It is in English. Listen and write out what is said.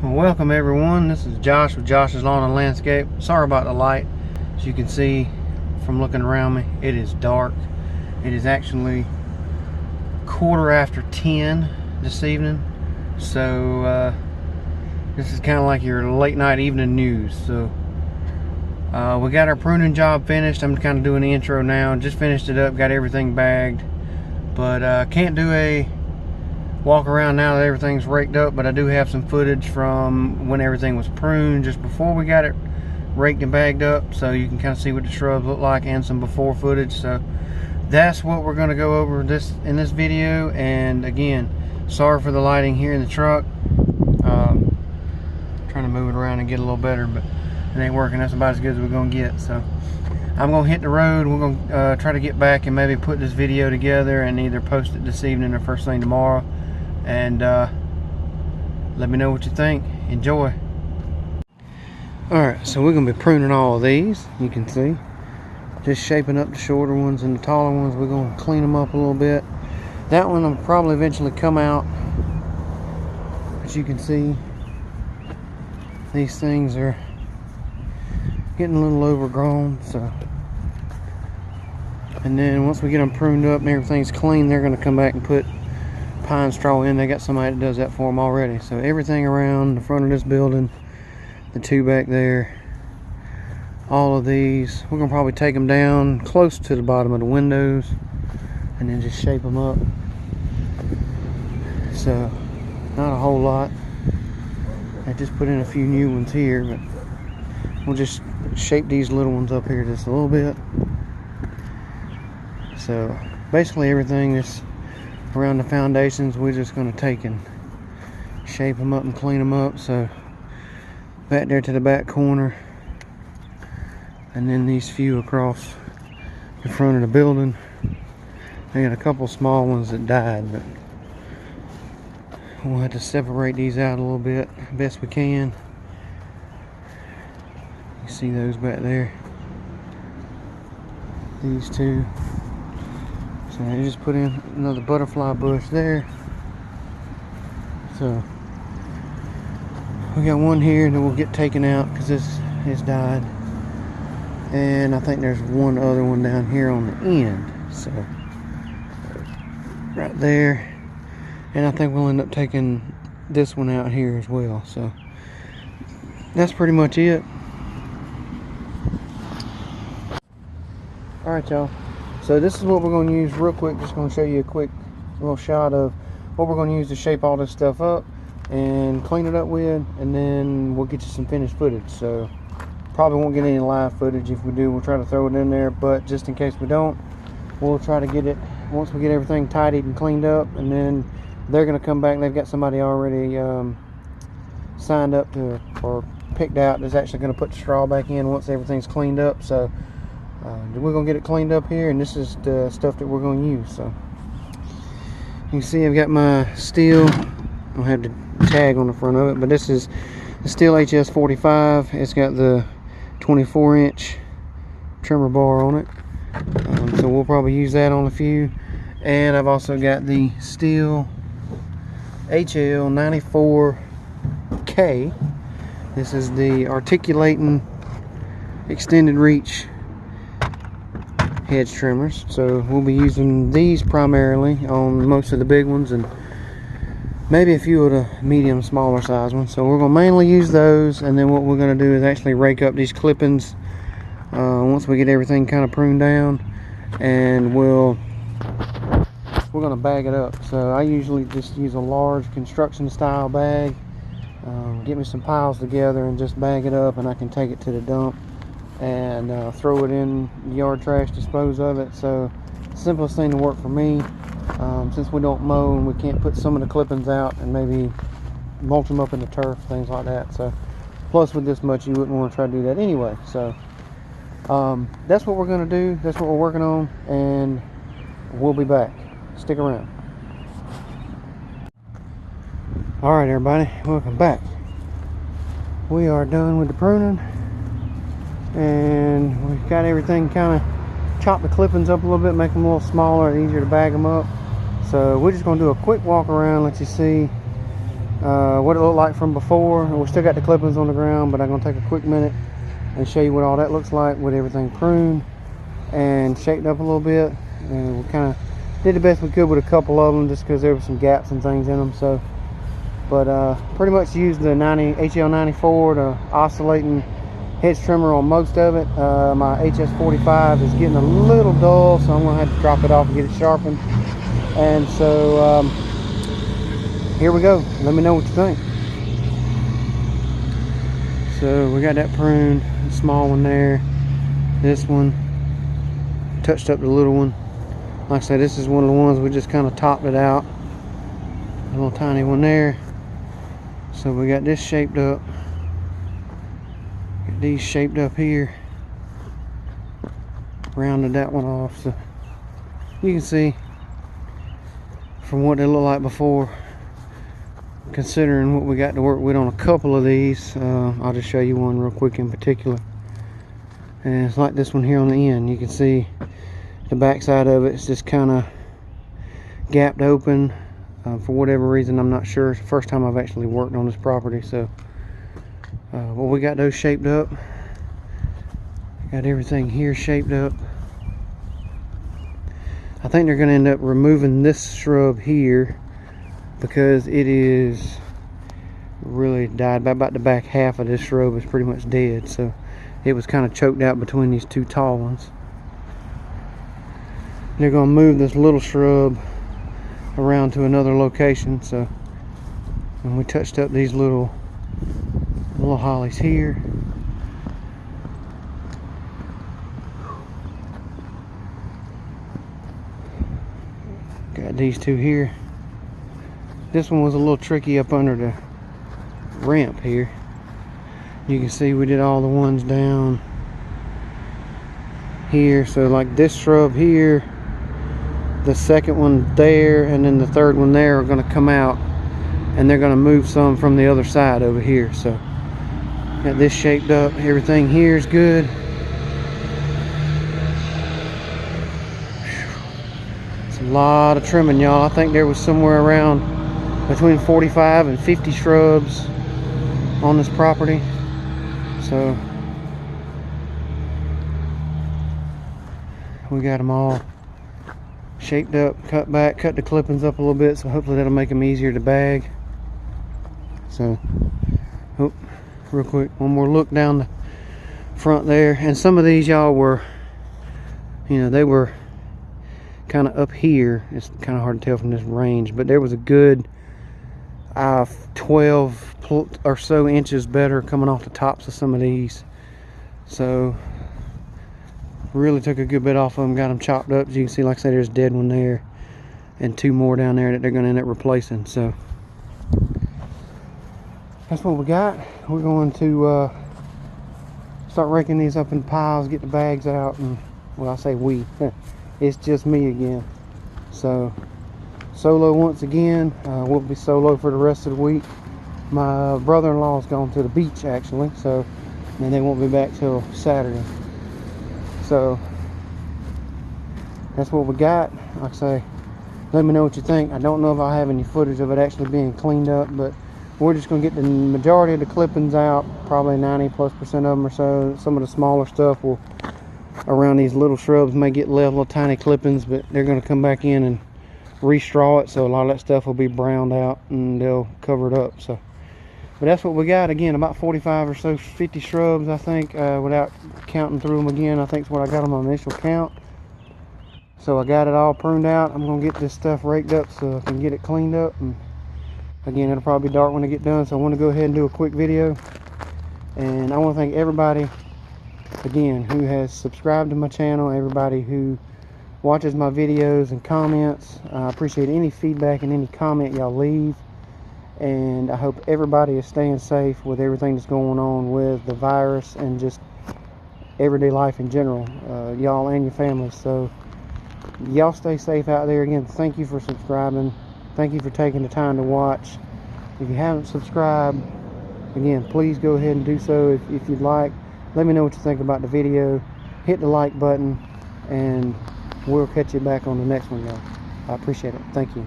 Well, welcome everyone. This is Josh with Josh's Lawn and Landscape. Sorry about the light. As you can see from looking around me, it is dark. It is actually 10:15 this evening. So this is kind of like your late night evening news. So we got our pruning job finished. I'm kind of doing the intro now. Just finished it up, got everything bagged. But can't do a walk around now that everything's raked up, but I do have some footage from when everything was pruned just before we got it raked and bagged up, so you can kind of see what the shrubs look like, and some before footage. So that's what we're going to go over in this video. And again, sorry for the lighting here in the truck. Trying to move it around and get a little better, but it ain't working. That's about as good as we're going to get. So I'm going to hit the road. We're going to try to get back and maybe put this video together and either post it this evening or first thing tomorrow. And let me know what you think. Enjoy. Alright, so we're going to be pruning all of these. You can see, just shaping up the shorter ones, and the taller ones we're going to clean them up a little bit. That one will probably eventually come out. As you can see, these things are getting a little overgrown. So, and then once we get them pruned up and everything's clean, they're going to come back and put pine straw in. They got somebody that does that for them already. So everything around the front of this building, the two back there, all of these, we're gonna probably take them down close to the bottom of the windows and then just shape them up. So not a whole lot. I just put in a few new ones here, but we'll just shape these little ones up here just a little bit. So basically everything that's around the foundations, we're just going to take and shape them up and clean them up. So back there to the back corner, and then these few across the front of the building. I got a couple small ones that died, but we'll have to separate these out a little bit best we can. You see those back there, these two. So I just put in another butterfly bush there. So we got one here that will get taken out because this has died, and I think there's one other one down here on the end. So right there, and I think we'll end up taking this one out here as well. So that's pretty much it. All right, y'all. So this is what we're going to use real quick. Just going to show you a quick little shot of what we're going to use to shape all this stuff up and clean it up with, and then we'll get you some finished footage. So probably won't get any live footage. If we do, we'll try to throw it in there, but just in case we don't, we'll try to get it once we get everything tidied and cleaned up. And then they're going to come back. They've got somebody already signed up to, or picked out, that's actually going to put the straw back in once everything's cleaned up. So we're going to get it cleaned up here, and this is the stuff that we're going to use. So you can see I've got my steel. I don't have the tag on the front of it, but this is the steel HS45. It's got the 24-inch trimmer bar on it. So we'll probably use that on a few. And I've also got the steel HL94K. This is the articulating extended reach hedge trimmers. So we'll be using these primarily on most of the big ones, and maybe a few of the medium, smaller size ones. So we're going to mainly use those, and then what we're going to do is actually rake up these clippings once we get everything kind of pruned down, and we're going to bag it up. So I usually just use a large construction style bag, get me some piles together and just bag it up, and I can take it to the dump and throw it in yard trash, dispose of it. So simplest thing to work for me, since we don't mow and we can't put some of the clippings out and maybe mulch them up in the turf, things like that. So plus with this much you wouldn't want to try to do that anyway. So that's what we're going to do, that's what we're working on, and we'll be back. Stick around. Alright everybody, welcome back. We are done with the pruning, and we've got everything kind of chopped the clippings up a little bit, make them a little smaller and easier to bag them up. So we're just going to do a quick walk around, let you see what it looked like from before. We still got the clippings on the ground, but I'm going to take a quick minute and show you what all that looks like with everything pruned and shaped up a little bit. And we kind of did the best we could with a couple of them just because there were some gaps and things in them. So, but pretty much used the HL94, the oscillating hedge trimmer on most of it. My HS45 is getting a little dull, so I'm going to have to drop it off and get it sharpened. And so here we go. Let me know what you think. So we got that prune, the small one there, this one, touched up the little one. Like I said, this is one of the ones we just kind of topped it out. A little tiny one there. So we got this shaped up. Got these shaped up here. Rounded that one off. So you can see from what they look like before, considering what we got to work with on a couple of these. I'll just show you one real quick in particular. And it's like this one here on the end. You can see the back side of it is just kind of gapped open for whatever reason. I'm not sure. It's the first time I've actually worked on this property. So well, we got those shaped up. Got everything here shaped up. I think they're going to end up removing this shrub here because it is really died. About the back half of this shrub is pretty much dead, so it was kind of choked out between these two tall ones. They're going to move this little shrub around to another location. So, and we touched up these little hollies here. Got these two here. This one was a little tricky up under the ramp here. You can see we did all the ones down here. So like this shrub here, the second one there, and then the third one there are going to come out, and they're going to move some from the other side over here. So got this shaped up. Everything here is good. It's a lot of trimming, y'all. I think there was somewhere around between 45 and 50 shrubs on this property. So we got them all shaped up, cut back, cut the clippings up a little bit, so hopefully that'll make them easier to bag. So oh, real quick, one more look down the front there. And some of these, y'all, were, you know, they were kind of up here. It's kind of hard to tell from this range, but there was a good 12 or so inches better coming off the tops of some of these. So really took a good bit off of them, got them chopped up. As you can see, like I said, there's a dead one there and two more down there that they're going to end up replacing. So that's what we got. We're going to start raking these up in piles, get the bags out, and, well, I say we, it's just me again. So solo once again. We'll be solo for the rest of the week. My brother-in-law's gone to the beach, actually, so and they won't be back till Saturday. So that's what we got. Like I say, let me know what you think. I don't know if I'll have any footage of it actually being cleaned up, but we're just going to get the majority of the clippings out, probably 90+% of them or so. Some of the smaller stuff will, around these little shrubs, may get left, little tiny clippings, but they're going to come back in and restraw it, so a lot of that stuff will be browned out and they'll cover it up. So, but that's what we got. Again, about 45 or so, 50 shrubs, I think, without counting through them again. I think is what I got on my initial count. So I got it all pruned out. I'm gonna get this stuff raked up so I can get it cleaned up. And again, it'll probably be dark when I get done, so I want to go ahead and do a quick video. And I want to thank everybody again who has subscribed to my channel, everybody who watches my videos and comments. I appreciate any feedback and any comment y'all leave, and I hope everybody is staying safe with everything that's going on with the virus and just everyday life in general, y'all and your families. So y'all stay safe out there. Again, thank you for subscribing, thank you for taking the time to watch. If you haven't subscribed, again, please go ahead and do so if you'd like. Let me know what you think about the video. Hit the like button, and we'll catch you back on the next one, y'all. I appreciate it. Thank you.